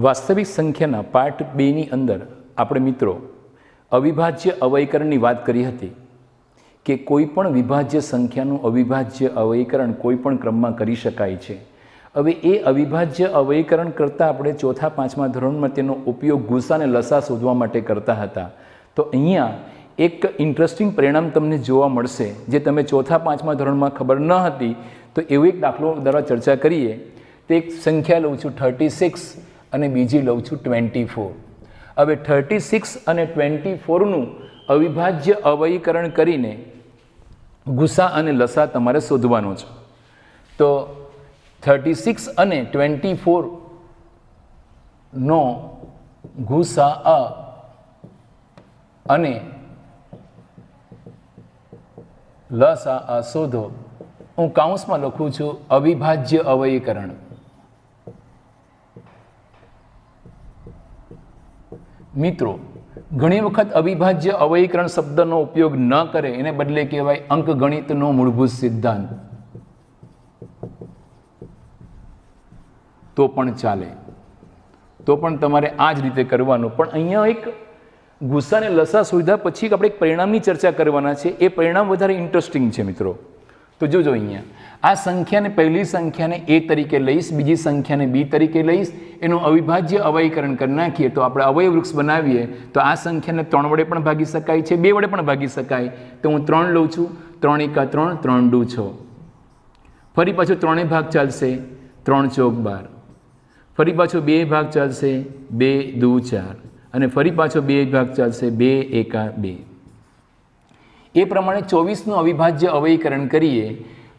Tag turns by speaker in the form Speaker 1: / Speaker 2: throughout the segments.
Speaker 1: વાસ્તવિક સંખ્યાના પાર્ટ 2ની અંદર આપણે મિત્રો અવિભાજ્ય અવયકરણની વાત કરી હતી કે કોઈ પણ વિભાજ્ય સંખ્યાનું અવિભાજ્ય અવયકરણ કોઈ પણ ક્રમમાં કરી શકાય છે. હવે એ અવિભાજ્ય અવયકરણ કરતાં આપણે ચોથા પાંચમા ધોરણમાં તેનો ઉપયોગ ગુસા અને લસા શોધવા માટે કરતા હતા. તો અહીંયા એક ઇન્ટરેસ્ટિંગ પરિણામ તમને જોવા મળશે જે તમે ચોથા પાંચમા ધોરણમાં ખબર ન હતી. તો એવો એક દાખલો દ્વારા ચર્ચા કરીએ. તો એક સંખ્યા લઉં છું 36 અને બીજી લઉં છું 24. હવે 36 અને 24નું અવિભાજ્ય અવયકરણ કરીને ગુસા અને લસા તમારે શોધવાનો છે. તો 36 અને 24 નો ગુસા અને લસા શોધો. હું કાઉન્સમાં લખું છું અવિભાજ્ય અવયકરણ. મિત્રો ઘણી વખત અવિભાજ્ય અવયકરણ શબ્દનો ઉપયોગ ન કરે એને બદલે કહેવાય અંકગણિતનો મૂળભૂત સિદ્ધાંત, તો પણ ચાલે. તો પણ તમારે આ જ રીતે કરવાનું. પણ અહીંયા એક ગુસા અને લસા શોધ્યા પછી આપણે એક પરિણામની ચર્ચા કરવાના છે. એ પરિણામ વધારે ઇન્ટરેસ્ટિંગ છે મિત્રો. તો જોજો અહીંયા આ સંખ્યાને પહેલી સંખ્યાને એ તરીકે લઈશ, બીજી સંખ્યાને બી તરીકે લઈશ, એનું અવિભાજ્ય અવયકરણ કરી નાખીએ તો આપણે અવયવ વૃક્ષ બનાવીએ. તો આ સંખ્યાને 3 વડે પણ ભાગી શકાય છે, 2 વડે પણ ભાગી શકાય. તો હું 3 લઉં છું. 3 એકા 3, 3 દુ 6. ફરી પાછું 3 ભાગ ચાલશે, 3 ચોક 12. ફરી પાછો 2 ભાગ ચાલશે, 2 દુ 4. અને ફરી પાછો 2 ભાગ ચાલશે, 2 એકા 2. એ પ્રમાણે 24નું અવિભાજ્ય અવયકરણ કરીએ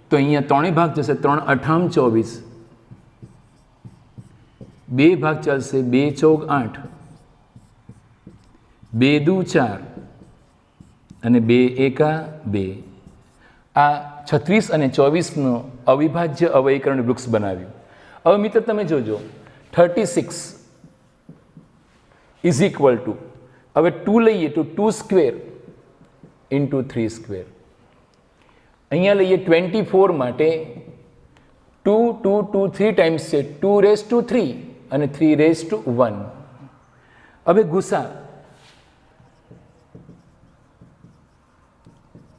Speaker 1: તો અહીંયા 3 ભાગ જશે, 3 અઠામ 24. 2 ભાગ ચાલશે, 2 ચોક 8. 2 દુ 4 અને 2 એકા 2. આ 36 અને 24નું અવિભાજ્ય અવયકરણ વૃક્ષ બનાવ્યું. હવે મિત્ર તમે જોજો 36 ઇઝ ઇક્વલ ટુ, હવે 2 લઈએ તો 2 સ્ક્વેર ઇન્ટુ 3 સ્ક્વેર. અહીંયા લઈએ 24 માટે 2 2 2 3 ટાઈમ્સ છે, 2 રેઝ ટુ 3 અને 3 રેઝ ટુ 1. હવે ગુસા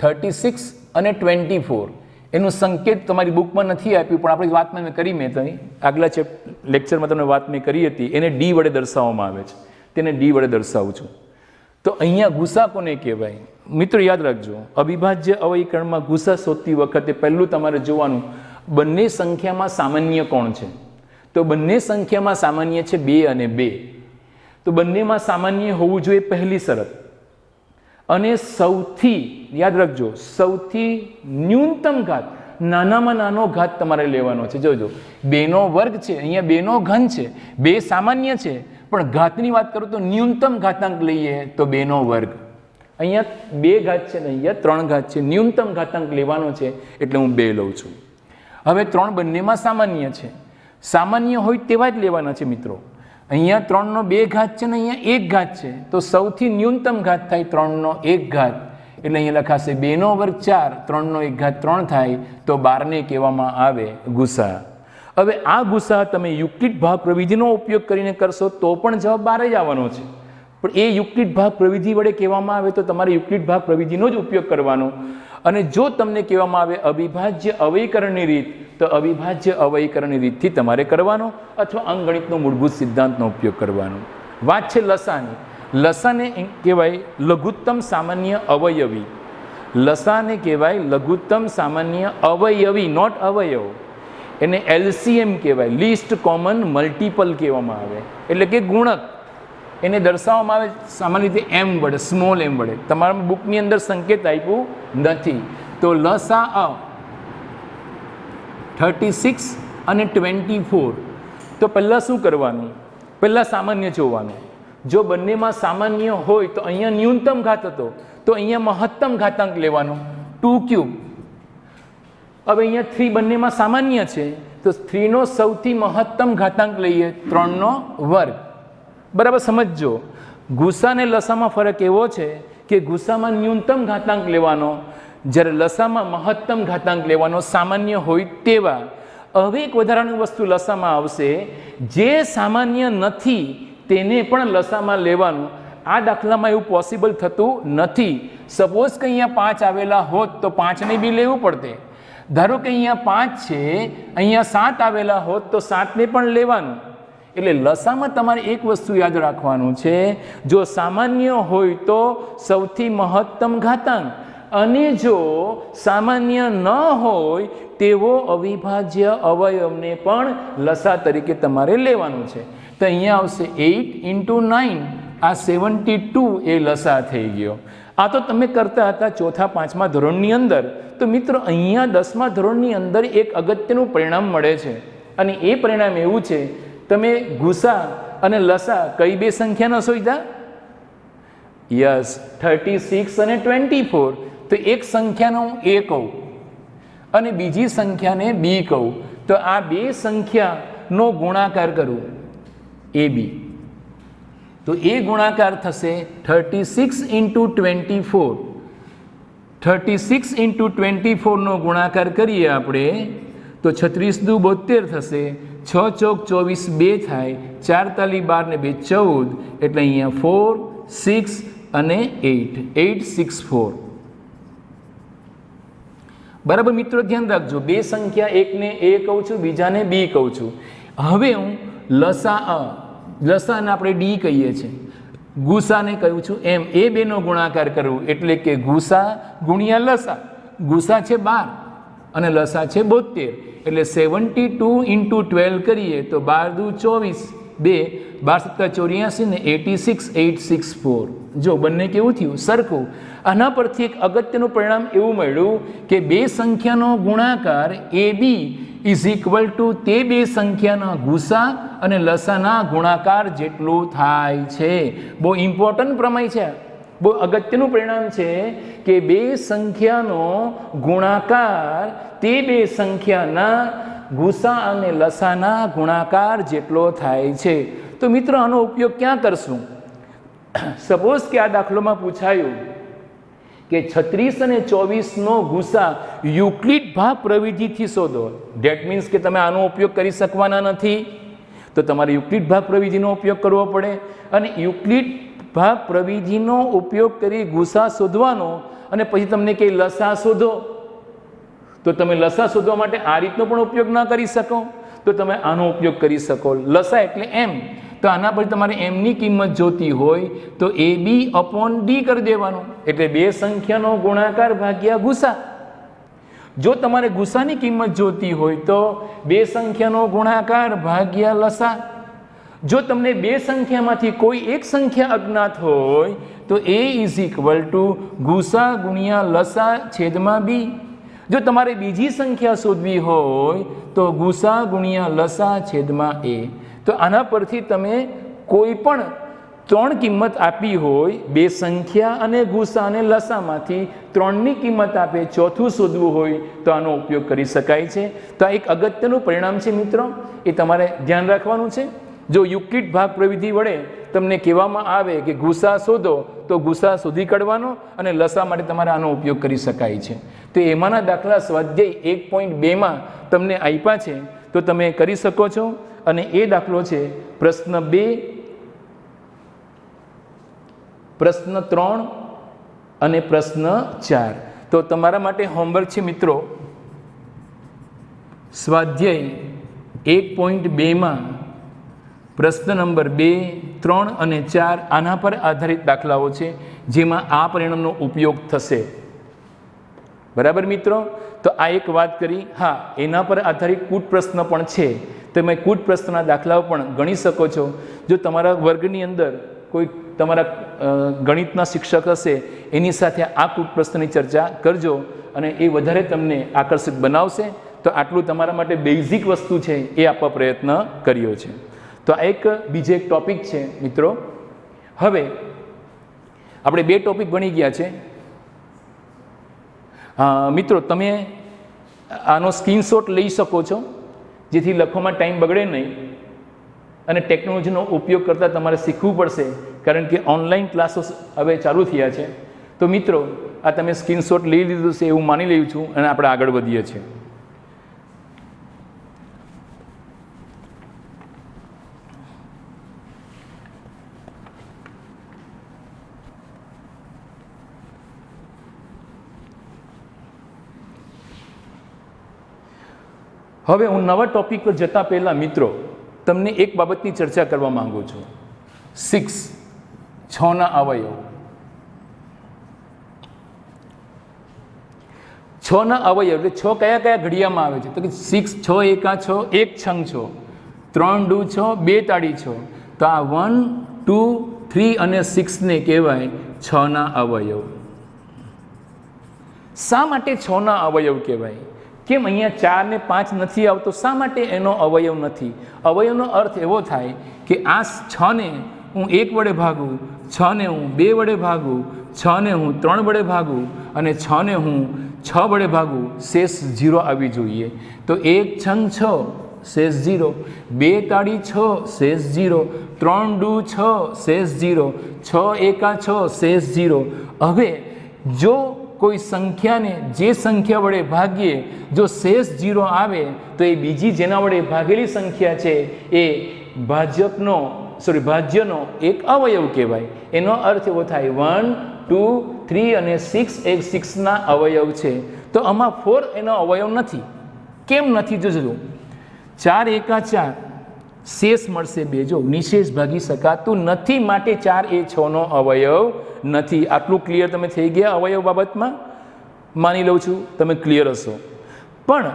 Speaker 1: 36 અને 24 એનું સંકેત તમારી બુકમાં નથી આપ્યું, પણ આપણી વાતમાં મેં કરી, મેં તમે આગલા લેક્ચરમાં તમને વાત મેં કરી હતી. એને ડી વડે દર્શાવવામાં આવે છે, તેને ડી વડે દર્શાવું છું. તો અહીંયા ગુસા કોને કહેવાય? મિત્રો યાદ રાખજો, અવિભાજ્ય અવયકરણમાં ગુસા શોધતી વખતે પહેલું તમારે જોવાનું બંને સંખ્યામાં સામાન્ય કોણ છે. તો બંને સંખ્યામાં સામાન્ય છે 2 અને 2. તો બંનેમાં સામાન્ય હોવું જોઈએ પહેલી શરત. અને સૌથી યાદ રાખજો, સૌથી ન્યૂનતમ ઘાત, નાનામાં નાનો ઘાત તમારે લેવાનો છે. જોજો 2 નો વર્ગ છે, અહીંયા 2 નો ઘન છે, 2 સામાન્ય છે, પણ ઘાતની વાત કરું તો ન્યૂનતમ ઘાતાંક લઈએ તો 2 નો વર્ગ. અહીંયા 2 ઘાત છે ને અહીંયા 3 ઘાત છે, ન્યૂનતમ ઘાતાંક લેવાનો છે એટલે હું 2 લઉં છું. હવે 3 બંનેમાં સામાન્ય છે, સામાન્ય હોય તેવા જ લેવાના છે મિત્રો. અહીંયા 3 નો 2 ઘાત છે ને અહીંયા 1 ઘાત છે, તો સૌથી ન્યૂનતમ ઘાત થાય 3 નો 1 ઘાત, એટલે અહીંયા લખાશે 2 નો વર્ગ 4, 3 નો 1 ઘાત 3 થાય, તો 12ને કહેવામાં આવે ગુસા. હવે આ ગુસા તમે યુક્લિડ ભાગ પ્રવિધિનો ઉપયોગ કરીને કરશો તો પણ જવાબ 12 જ આવવાનો છે. પણ એ યુક્લિડ ભાગ પ્રવિધિ વડે કહેવામાં આવે તો તમારે યુક્લિડ ભાગ પ્રવિધિનો જ ઉપયોગ કરવાનો. અને જો તમને કહેવામાં આવે અવિભાજ્ય અવયકરણની રીત, તો અવિભાજ્ય અવયકરણની રીતથી તમારે કરવાનો અથવા અંકગણિતનો મૂળભૂત સિદ્ધાંતનો ઉપયોગ કરવાનો. વાત છે લસાની. લસાને કહેવાય લઘુત્તમ સામાન્ય અવયવી. લસાને કહેવાય લઘુત્તમ સામાન્ય અવયવી, નોટ અવયવ. એને LCM કહેવાય, લીસ્ટ કોમન મલ્ટિપલ કહેવામાં આવે, એટલે કે ગુણક. એને દર્શાવવામાં આવે સામાન્ય રીતે m વડે, સ્મોલ m વડે. તમારા બુકની અંદર સંકેત આપ્યું નથી. તો લસા 36 અને 24. તો પહેલાં શું કરવાનું? પહેલાં સામાન્ય જોવાનું. જો બંનેમાં સામાન્ય હોય તો અહીંયા ન્યૂનતમ ઘાત હતો, તો અહીંયા મહત્તમ ઘાતાંક લેવાનો 2 ક્યુબ. હવે અહીંયા 3 બંનેમાં સામાન્ય છે, તો 3 નો સૌથી મહત્તમ ઘાતાંક લઈએ 3 નો વર્ગ. બરાબર સમજજો, ગુસા અને લસામાં ફરક એવો છે કે ગુસામાં ન્યૂનતમ ઘાતાંક લેવાનો, જ્યારે લસામાં મહત્તમ ઘાતાંક લેવાનો, સામાન્ય હોય તેવા. હવે એક વધારાની વસ્તુ લસામાં આવશે, જે સામાન્ય નથી તેને પણ લસામાં લેવાનું. આ દાખલામાં એવું પોસિબલ થતું નથી. સપોઝ કે અહીંયા 5 આવેલા હોત તો 5ને બી લેવું પડતે. ધારો કે અહીંયા 5 છે, અહીંયા 7 આવેલા હોત તો 7ને પણ લેવાનું. એટલે લસામાં તમારે એક વસ્તુ યાદ રાખવાનું છે, જો સામાન્ય હોય તો સૌથી મહત્તમ ઘાતાંક, અને જો સામાન્ય ન હોય તેવો અવિભાજ્ય અવયવને પણ લસા તરીકે તમારે લેવાનું છે. તો અહીંયા આવશે 8 × 9, આ 72 એ લસા થઈ ગયો. આ તો તમે કરતા હતા 4થા 5મા ધોરણની અંદર. તો મિત્રો અહીંયા 10મા ધોરણની અંદર એક અગત્યનું પરિણામ મળે છે, અને એ પરિણામ એવું છે, તમે ગુસા અને લસા કઈ બે સંખ્યાનો શોધ્યા? યસ, 36 અને 24. તો એક સંખ્યાનો A કહું અને બીજી સંખ્યાને B કહું, તો આ બે સંખ્યાનો ગુણાકાર કરું AB, તો એ ગુણાકાર થશે 36 × 24. 36 × 24 નો ગુણાકાર કરીએ આપણે તો 36 દુ 72 થશે, 6 ચોક 24 2 થાય, 4 તાલી 12 ને 2 14, એટલે અહીંયા 4 6 અને 8 864. બરાબર મિત્રો, ધ્યાન રાખજો, બે સંખ્યા એકને A કહું છું, બીજાને B કહું છું. હવે હું લસાને આપણે D કહીએ છીએ, ગુસાને કહું છું એમ, એ બેનો ગુણાકાર કરવું, એટલે કે ગુસા ગુણ્યા લસા. ગુસા છે 12 અને લસા છે 72, એટલે 72 × 12 કરીએ તો 12 દુ 24 2, 12 × 84 ને 86 864. જો બંને કેવું થયું? સરખું. આના પરથી એક અગત્યનું પરિણામ એવું મળ્યું કે બે સંખ્યાનો ગુણાકાર AB = તે બે સંખ્યાના ગુસા અને લસાના ગુણાકાર જેટલું થાય છે. બહુ ઇમ્પોર્ટન્ટ પ્રમેય છે, બહુ અગત્યનું પરિણામ છે કે બે સંખ્યાનો ગુણાકાર તે બે સંખ્યાના ગુસા અને લસાના ગુણાકાર જેટલો થાય છે. તો મિત્રો આનો ઉપયોગ ક્યાં કરશું? સપોઝ કે આ દાખલામાં પૂછાયું કે 36 અને 24 નો ગુસા યુક્લિડ ભાગ પ્રવિધિથી શોધો. ધેટ મીન્સ કે તમે આનો ઉપયોગ કરી શકવાના નથી, તો તમારે યુક્લિડ ભાગ પ્રવિધિનો ઉપયોગ કરવો પડે, અને યુક્લિડ ભાગ પ્રવિધિનો ઉપયોગ કરી ગુસા શોધવાનો, અને પછી તમને કે લસા શોધો, તો તમે લસા શોધવા માટે આ રીતનો પણ ઉપયોગ ન કરી શકો, તો તમે આનો ઉપયોગ કરી શકો. લસા એટલે m, તો આના પર તમારે m ની કિંમત જોતી હોય તો AB/D કરી દેવાનું, એટલે બે સંખ્યાનો ગુણાકાર ભાગ્યા ગુસા. જો તમારે ગુસાની કિંમત જોતી હોય તો બે સંખ્યાનો ગુણાકાર ભાગ્યા લસા. જો તમને બે સંખ્યામાંથી કોઈ એક સંખ્યા અજ્ઞાત હોય તો A = ગુસા ગુણ્યા લસા છેદમાં B. જો તમારે બીજી સંખ્યા શોધવી હોય તો ગુસા ગુણ્યા લસા છેદમાં A. તો આના પરથી તમે કોઈ પણ ત્રણ કિંમત આપી હોય, બે સંખ્યા અને ગુસા અને લસામાંથી ત્રણની કિંમત આપે, ચોથું શોધવું હોય તો આનો ઉપયોગ કરી શકાય છે. તો આ એક અગત્યનું પરિણામ છે મિત્રો, એ તમારે ધ્યાન રાખવાનું છે. જો યુક્લિડ ભાગ પ્રવિધિ વડે તમને કહેવામાં આવે કે ગુસા શોધો, તો ગુસા શોધી કાઢવાનો, અને લસા માટે તમારે આનો ઉપયોગ કરી શકાય છે. તો એમાંના દાખલા સ્વાધ્યાય 1.2માં તમને આપ્યા છે, તો તમે કરી શકો છો. અને એ દાખલો છે પ્રશ્ન 2, પ્રશ્ન 3 અને પ્રશ્ન 4. તો તમારા માટે હોમવર્ક છે મિત્રો, સ્વાધ્યાય 1.2માં પ્રશ્ન નંબર 2, 3 અને 4 આના પર આધારિત દાખલાઓ છે, જેમાં આ પરિણામનો ઉપયોગ થશે. બરાબર મિત્રો? તો આ એક વાત કરી. હા, એના પર આધારિત કૂટ પ્રશ્ન પણ છે, તમે કૂટ પ્રશ્નના દાખલાઓ પણ ગણી શકો છો. જો તમારા વર્ગની અંદર કોઈ તમારા ગણિતના શિક્ષક હશે, એની સાથે આ કૂટ પ્રશ્નની ચર્ચા કરજો, અને એ વધારે તમને આકર્ષક બનાવશે. તો આટલું તમારા માટે બેઝિક વસ્તુ છે એ આપવા પ્રયત્ન કર્યો છે. તો આ એક બીજો એક ટોપિક છે મિત્રો. હવે આપણે બે ટોપિક ભણી ગયા છે મિત્રો. તમે આનો સ્ક્રીનશોટ લઈ શકો છો, જેથી લખવામાં ટાઈમ બગડે નહીં, અને ટેકનોલોજીનો ઉપયોગ કરતાં તમારે શીખવું પડશે, કારણ કે ઓનલાઈન ક્લાસો હવે ચાલુ થયા છે. તો મિત્રો આ તમે સ્ક્રીનશોટ લઈ લીધું છે એવું માની લઉં છું, અને આપણે આગળ વધીએ છીએ. હવે હું નવા ટોપિક પર જતા પહેલાં મિત્રો તમને એક બાબતની ચર્ચા કરવા માંગુ છું. 6 6ના અવયવ. 6ના અવયવ એટલે 6 કયા કયા ઘડિયામાં આવે છે? તો કે 6 6 એકા 6 એક છંગ 6 3 ડુ 6 2 તાળી 6. તો આ 1 2 3 અને 6ને કહેવાય 6ના અવયવ. શા માટે 6ના અવયવ કહેવાય? કેમ અહીંયા 4 ને 5 નથી આવતો? શા માટે એનો અવયવ નથી? અવયવનો અર્થ એવો થાય કે આ 6ને હું 1 વડે ભાગું, 6ને હું 2 વડે ભાગું, 6ને હું 3 વડે ભાગું અને 6ને હું 6 વડે ભાગું, શેષ 0 આવી જોઈએ. તો એક છંગ 6 શેષ 0, 2 તાળી 6 શેષ 0, 3 ડુ 6 શેષ 0, 6 એકા 6 શેષ 0. હવે જો કોઈ સંખ્યાને જે સંખ્યા વડે ભાગીએ જો શેષ 0 આવે તો એ બીજી જેના વડે ભાગેલી સંખ્યા છે એ ભાજ્યનો એક અવયવ કહેવાય. એનો અર્થ એવો થાય 1 2 3 અને 6 એ 6ના અવયવ છે. તો આમાં 4 એનો અવયવ નથી. કેમ નથી? જોજો 4 એકા 4 શેષ મળશે 2. જો નિશેષ ભાગી શકાતું નથી માટે 4 એ 6નો અવયવ નથી. આટલું ક્લિયર તમે થઈ ગયા અવયવ બાબતમાં? માની લઉં છું તમે ક્લિયર હશો. પણ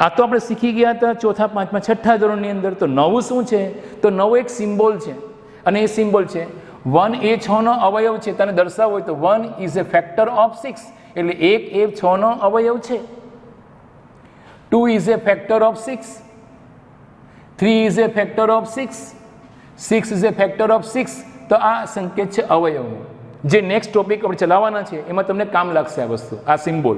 Speaker 1: આ તો આપણે શીખી ગયા હતા ચોથા પાંચમા છઠ્ઠા ધોરણની અંદર. તો નવું શું છે? તો નવો એક સિમ્બોલ છે અને એ સિમ્બોલ છે 1 એ 6નો અવયવ છે. તને દર્શાવવો હોય તો 1 ઇઝ એ ફેક્ટર ઓફ 6 એટલે 1 એ 6નો અવયવ છે. 2 is A factor of 6, 3 is A factor of 6, 6 is A factor of 6. તો આ સંકેત છે અવયવનો. જે નેક્સ્ટ ટોપિક આપણે ચલાવવાના છે એમાં તમને કામ લાગશે આ વસ્તુ, આ સિમ્બોલ.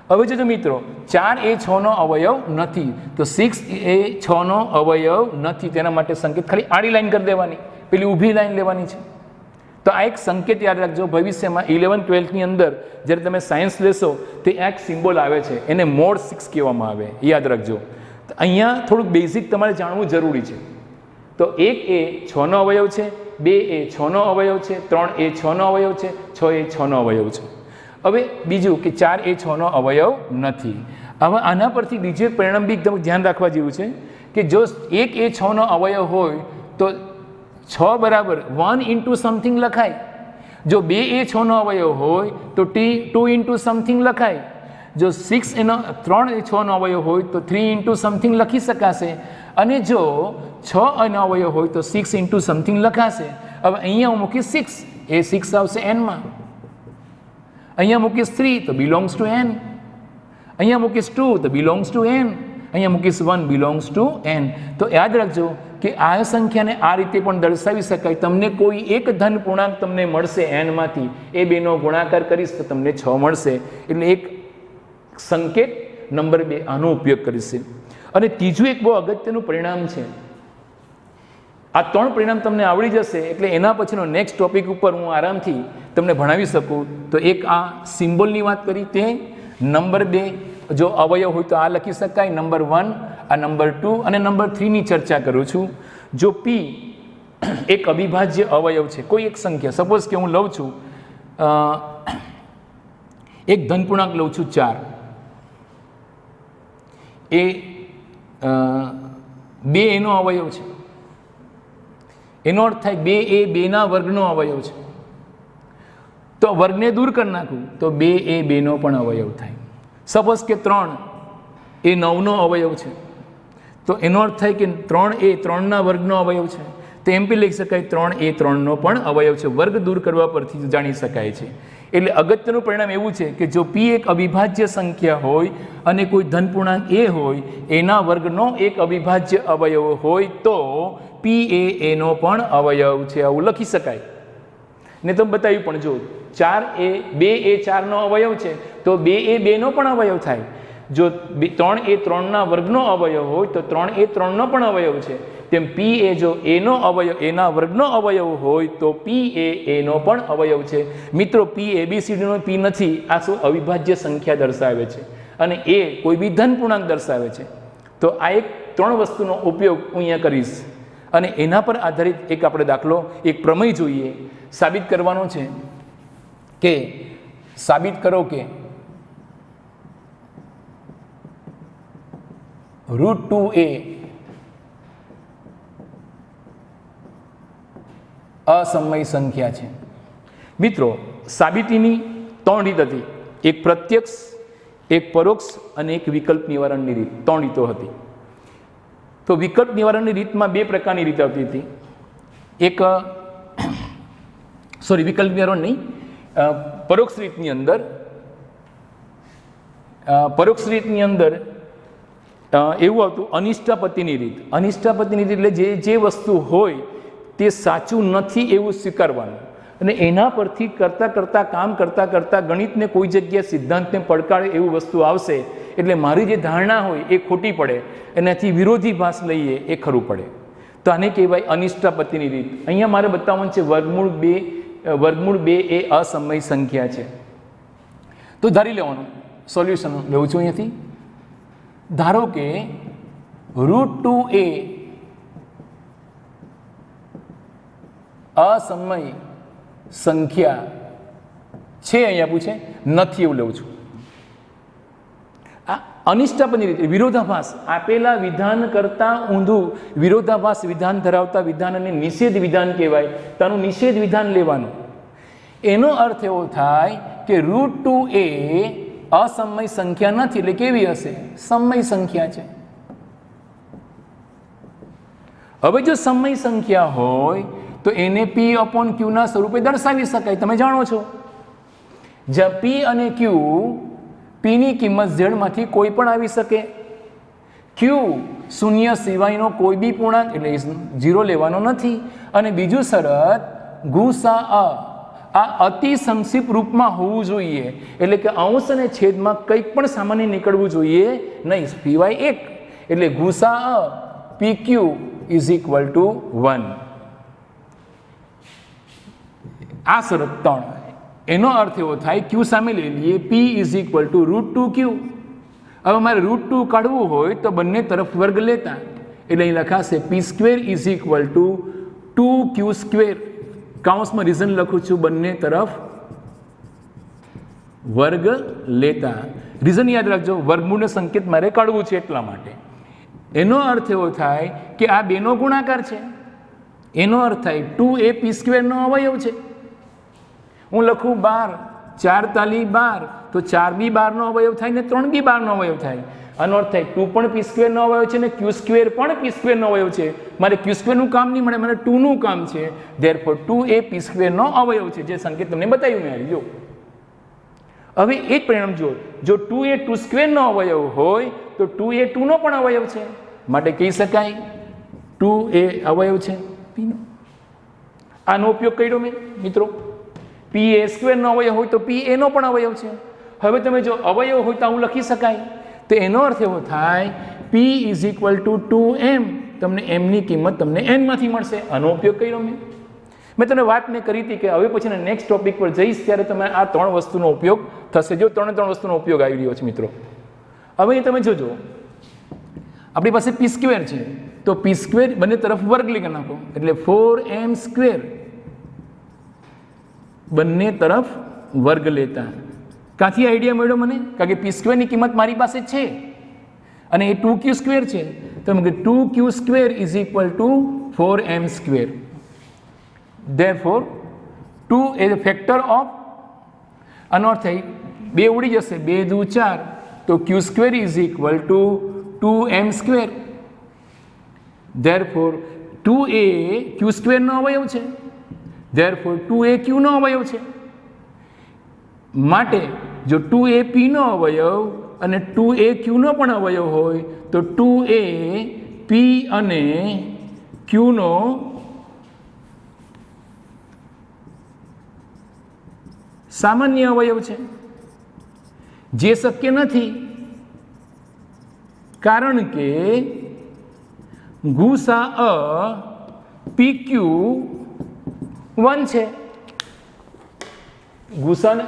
Speaker 1: હવે જોજો મિત્રો 4 એ 6નો અવયવ નથી તો 6 એ 6નો અવયવ નથી. તેના માટે સંકેત ખાલી આડી લાઈન કરી દેવાની, પેલી ઊભી લાઈન લેવાની છે. તો આ એક સંકેત યાદ રાખજો. ભવિષ્યમાં 11 12ની અંદર જ્યારે તમે સાયન્સ લેશો તો એક સિમ્બોલ આવે છે એને મોડ 6 કહેવામાં આવે, યાદ રાખજો. અહીંયા થોડુંક બેઝિક તમારે જાણવું જરૂરી છે. તો 1 એ 6નો અવયવ છે, 2 એ 6નો અવયવ છે, 3 એ 6નો અવયવ છે, 6 એ 6નો અવયવ છે. હવે બીજું કે 4 એ 6નો અવયવ નથી. હવે આના પરથી બીજું પરિણામ બી એકદમ ધ્યાન રાખવા જેવું છે કે જો 1 એ 6નો અવયવ હોય તો 6 બરાબર 1 ઇન્ટુ સમથિંગ લખાય. જો 2 એ 6નો અવયવ હોય તો 2 ઇન્ટુ સમથિંગ લખાય. જો 3 એ 6નો અવયવ હોય તો 3 ઇન્ટુ સમથિંગ લખી શકાશે. અને જો 6 એનો અવયવ હોય તો 6 ઇન્ટુ સમથિંગ લખાશે. હવે અહીંયા હું મૂકીશ 6 એ 6 આવશે એનમાં. અહીંયા મૂકીશ 3 તો બિલોંગ્સ ટુ એન. અહીંયા મૂકીશ 2 તો બિલોંગ્સ ટુ એન. અહીંયા મૂકીશ 1 બિલોંગ્સ ટુ એન. તો યાદ રાખજો કે આ સંખ્યાને આ રીતે પણ દર્શાવી શકાય. તમને કોઈ એક ધન પૂર્ણાંક તમને મળશે એનમાંથી, એ બેનો ગુણાકાર કરીશ તો તમને 6 મળશે. એટલે એક સંકેત નંબર 2 આનો ઉપયોગ કરીશે. અને ત્રીજું એક બહુ અગત્યનું પરિણામ છે. આ 3 પરિણામ તમને આવડી જશે એટલે એના પછીનો નેક્સ્ટ ટોપિક ઉપર હું આરામથી તમને ભણાવી શકું. તો એક આ સિમ્બોલની વાત કરી, તે નંબર 2 જો અવયવ હોય તો આ લખી શકાય, નંબર 1, આ નંબર 2 અને નંબર 3ની ચર્ચા કરું છું. જો P એક અવિભાજ્ય અવયવ છે, કોઈ એક સંખ્યા, સપોઝ કે હું લઉં છું એક ધનપૂર્ણાંક લઉં છું 4, એ 2 એનો અવયવ છે. એનો અર્થ થાય 2 એ 2ના વર્ગનો અવયવ છે. તો વર્ગને દૂર કરી નાખું તો 2 એ 2નો પણ અવયવ થાય. સપોઝ કે 3 એ 9નો અવયવ છે તો એનો અર્થ થાય કે 3 એ 3ના વર્ગનો અવયવ છે. તો એમ બી લખી શકાય 3 એ 3નો પણ અવયવ છે. વર્ગ દૂર કરવા પરથી જાણી શકાય છે. એટલે અગત્યનું પરિણામ એવું છે કે જો P એક અવિભાજ્ય સંખ્યા હોય અને કોઈ ધનપૂર્ણાંક એ હોય, એના વર્ગનો એક અવિભાજ્ય અવયવ હોય તો P એ એનો પણ અવયવ છે, આવું લખી શકાય. ને તમે બતાવ્યું પણ જો 2 એ 4નો અવયવ છે તો 2 એ 2નો પણ અવયવ થાય. જો 3 એ 3ના વર્ગનો અવયવ હોય તો 3 એ 3નો પણ અવયવ છે. તેમ P એ જો એનો અવયવ, એના વર્ગનો અવયવ હોય તો P એ એનો પણ અવયવ છે. મિત્રો P ABCDનો P નથી, આ શું અવિભાજ્ય સંખ્યા દર્શાવે છે અને એ કોઈ બી ધનપૂર્ણાંક દર્શાવે છે. તો આ એક 3 વસ્તુનો ઉપયોગ હું અહીંયા કરીશ અને એના પર આધારિત એક આપણે દાખલો, એક પ્રમેય જોઈએ. સાબિત કરવાનો છે કે સાબિત કરો કે √2a અસમય સંખ્યા છે. મિત્રો, સાબિતીની 3 રીત હતી. એક પ્રત્યક્ષ, એક પરોક્ષ અને એક વિકલ્પ નિવારણની રીત. 3 રીતો હતી. તો વિકલ્પ નિવારણની રીતમાં 2 પ્રકારની રીત આવતી હતી. એક વિકલ્પ નિવારણ નહીં, પરોક્ષ રીતની અંદર એવું આવતું અનિષ્ટાપતિની રીત. અનિષ્ટાપતિની રીત એટલે જે વસ્તુ હોય તે સાચું નથી એવું સ્વીકારવાનું, અને એના પરથી કામ કરતા ગણિતને કોઈ જગ્યાએ સિદ્ધાંતને પડકારે એવું વસ્તુ આવશે એટલે મારી જે ધારણા હોય એ ખોટી પડે, એનાથી વિરોધીભાસ લઈએ એ ખરું પડે. તો આને કહેવાય અનિષ્ટાપતિની રીત. અહીંયા મારે બતાવવાનું છે વર્ગમૂળ 2 એ અસમય સંખ્યા છે. તો ધારી લેવાનું, સોલ્યુશન લેવું છું અહીંયાથી. ધારો કે √2a અસમય સંખ્યા છે. અહીંયા પૂછે નથી એવું લેવું છું. આ અનિષ્ટાપતિની રીતે વિરોધાભાસ, આપેલા વિધાન કરતાં ઊંધું વિરોધાભાસ વિધાન ધરાવતા વિધાનને નિષેધ વિધાન કહેવાય. તેનું નિષેધ વિધાન લેવાનું. એનો અર્થ એવો થાય કે √2a અસમય સંખ્યા નથી, એટલે કેવી હશે? સમય સંખ્યા છે. હવે જો સમય સંખ્યા હોય તો એને p/q ના સ્વરૂપે દર્શાવી શકાય. તમે જાણો છો, જ્યાં p અને q, p ની કિંમત z માંથી કોઈ પણ આવી શકે. q શૂન્ય સિવાયનો કોઈ બી પૂર્ણાંક, એટલે 0 લેવાનો નથી. અને બીજું શરત ગુસાઅ, આ અતિ સંક્ષિપ્ત રૂપમાં હોવું જોઈએ, એટલે કે અંશ અને છેદમાં કંઈક પણ સામાન્ય નીકળવું જોઈએ નહીં. સિવાય 1, એટલે ગુસાઅ pq = 1. આ શરત 3. એનો અર્થ એવો થાય, q સામે લઈ લઈએ, p = √2q. હવે મારે √2 કાઢવું હોય તો બંને તરફ વર્ગ લેતા, એટલે અહીં લખાશે p² = 2q². કાઉન્સમાં રીઝન લખું છું, બંને તરફ વર્ગ લેતા. રીઝન યાદ રાખજો, વર્ગમૂળનો સંકેત મારે કાઢવું છે એટલા માટે. એનો અર્થ એવો થાય કે આ બેનો ગુણાકાર છે. એનો અર્થ થાય 2a p² નો અવયવ છે. હું લખું 12, 4 તાલી 12, તો 4b 12 નો અવયવ થાય ને 3b 12 નો અવયવ થાય. આનો અર્થ થાય 2 પણ p² નો અવયવ છે ને q² પણ p² નો અવયવ છે. મારે q² નું કામ નહીં મળે, મારે 2 નું કામ છે. ધેરફોર 2a p² નો અવયવ છે, જે સંકેત તમને બતાવ્યું મેં. જો હવે એ જ પરિણામ જો 2a 2² નો અવયવ હોય તો 2a 2 નો પણ અવયવ છે, માટે કહી શકાય 2a અવયવ છે p નો. આનો ઉપયોગ કર્યો મેં મિત્રો. p² નો અવયવ હોય તો p નો પણ અવયવ છે. હવે તમે જો અવયવ હોય તો આવું લખી શકાય. તો એનો અર્થ એવો થાય p = 2m. તમને m ની કિંમત તમને n માંથી મળશે. આનો ઉપયોગ કર્યો મેં તમને વાત કરી હતી કે હવે પછી નેક્સ્ટ ટોપિક પર જઈશ ત્યારે તમે આ 3 વસ્તુનો ઉપયોગ થશે. જો 3 વસ્તુનો ઉપયોગ આવી રહ્યો છે મિત્રો. હવે તમે જોજો, આપણી પાસે p² છે, તો p² બંને તરફ વર્ગ લઈ નાખો, એટલે 4m². બંને તરફ વર્ગ લેતા. ક્યાંથી આઈડિયા મળ્યો મને? કારણ કે p² ની કિંમત મારી પાસે છે અને એ 2q² છે, તો 2q² = 4m². Therefore 2 is a factor of, આનો અર્થ થાય 2 ઉડી જશે, 2 દુ 4, તો q² = 2m². Therefore 2a q² નો અવયવ છે. Therefore 2a q નો અવયવ છે. માટે જો 2a p નો અવયવ અને 2a q નો પણ અવયવ હોય તો 2a p અને q નો સામાન્ય અવયવ છે, જે શક્ય નથી, કારણ કે ગુસાઅ pq 1 છે. ગુસાઅ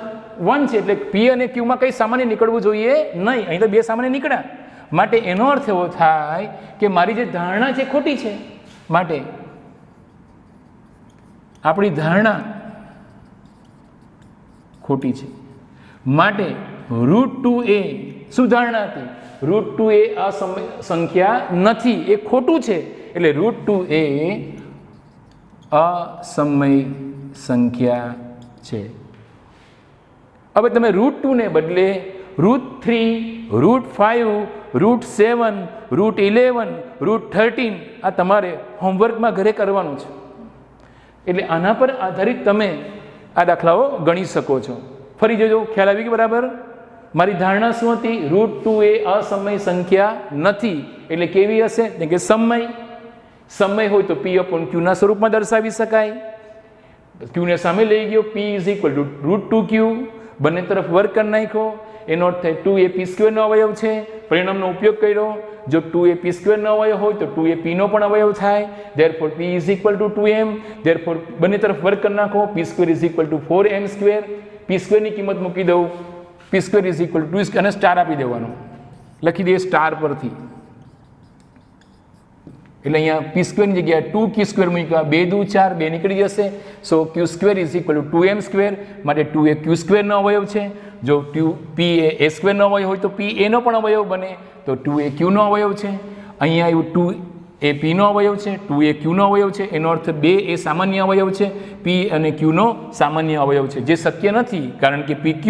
Speaker 1: 1 છે એટલે p અને q માં કંઈ સામાન્ય નીકળવું જોઈએ નહીં. અહીં તો 2 સામાન્ય નીકળ્યા, માટે એનો અર્થ એવો થાય કે મારી જે ધારણા છે ખોટી છે. માટે આપણી ધારણા ખોટી છે. માટે √2a સુધારણા હતી. √2 એ અસમય સંખ્યા નથી, એ ખોટું છે. એટલે √2 એ અસમય સંખ્યા છે. હવે તમે √2 ને બદલે √3, √5, √7, √11, √13 આ તમારે હોમવર્કમાં ઘરે કરવાનું છે. એટલે આના પર આધારિત તમે આ દાખલાઓ ગણી શકો છો. ફરી જોજો, ખ્યાલ આવી ગયો બરાબર? મારી ધારણા શું હતી? √2 એ અસમય સંખ્યા નથી. એટલે કેવી હશે? કે સમય. સમય હોય તો P/Q ના સ્વરૂપમાં દર્શાવી શકાય. Q ને સામે લઈ ગયો, P = √2Q. બંને તરફ વર્ગ કરી નાખ્યો. એનો અર્થ થાય 2 એ P² નો અવયવ છે. પરિણામનો ઉપયોગ કર્યો. જો 2 એ P² નો અવયવ હોય તો 2 એ P નો પણ અવયવ થાય. Therefore P = 2m. Therefore બંને તરફ વર્ગ કરી નાખો. P² = 4m². P² ની કિંમત મૂકી દઉં. P² = 2 અને સ્ટાર આપી દેવાનો. લખી દઈએ સ્ટાર પરથી. એટલે અહીંયા P² ની જગ્યાએ 2Q² મૂક્યા. 2 દુ 4, 2 નીકળી જશે. સો Q² = 2m². માટે 2 એ Q² નો અવયવ છે. જો P એ a² નો અવયવ હોય તો P a નો પણ અવયવ બને. તો 2 એ Q નો અવયવ છે. અહીંયા આવ્યું 2 એ P નો અવયવ છે, 2 એ Q નો અવયવ છે. એનો અર્થ 2 એ સામાન્ય અવયવ છે. P અને Q નો સામાન્ય અવયવ છે, જે શક્ય નથી. કારણ કે PQ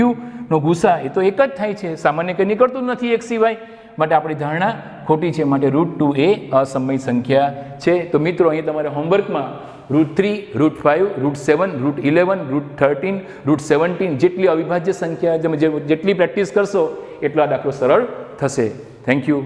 Speaker 1: નો ગુસા એ તો એક જ થાય છે, સામાન્ય કંઈ નીકળતું જ નથી એક સિવાય. માટે આપણી ધારણા ખોટી છે. માટે √2 એ અસમય સંખ્યા છે. તો મિત્રો અહીં તમારે હોમવર્કમાં √3, √5, √7, √11, √13, √17 જેટલી અવિભાજ્ય સંખ્યા જેટલી પ્રેક્ટિસ કરશો એટલો આ દાખલો સરળ થશે. Thank you.